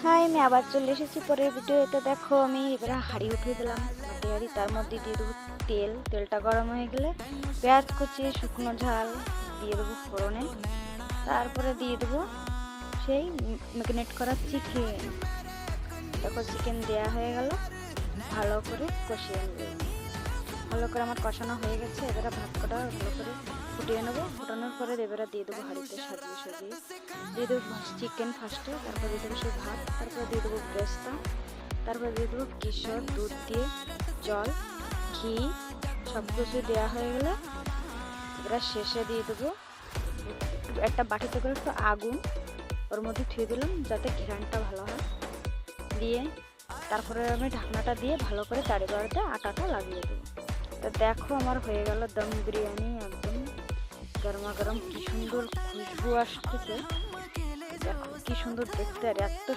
High, আমি আবার চলে এসেছি পরের ভিডিওতে। দেখো আমি এবার হাঁড়ি উঠিয়ে দিলাম, মাটি হাঁড়ি। তার মধ্যে দিয়ে দেবো তেল। তেলটা গরম হয়ে গেলে পেঁয়াজ কুচি, শুকনো ঝাল দিয়ে দেবো ফোড়নে। তারপরে দিয়ে দেবো সেই ম্যারিনেট করা চিকেন। দেখো চিকেন দেওয়া হয়ে গেল, ভালো করে কষিয়ে নেবো। ভালো করে আমার কষানো হয়ে গেছে। এবারে ভাত কটা ভালো করে ফুটিয়ে নেবো। ফোটানোর পরে এবারে দিয়ে দেবো হাঁড়িতে সাজিয়ে সাজিয়ে দিয়ে দেবো চিকেন ফার্স্টে, তারপর দিয়ে দেবো সেই ভাত, তারপরে দিয়ে দেবো ব্রেস্তা, তারপরে দিয়ে দেবো কেশর, দুধ দিয়ে জল, ঘি, সব কিছু দেওয়া হয়ে গেলে এবারে শেষে দিয়ে দেবো একটা বাটিতে করে একটু আগুন ওর মধ্যে থুয়ে দিলাম যাতে ঘ্রাণটা ভালো হয়। দিয়ে তারপরে আমি ঢাকনাটা দিয়ে ভালো করে তাড়ি বাড়িতে আটাটা লাগিয়ে দেবো। তো দেখো আমার হয়ে গেল দম বিরিয়ানি, একদম গরমা গরম। কি সুন্দর খুশবু আসতেছে, দেখো কি সুন্দর দেখতে। আর এত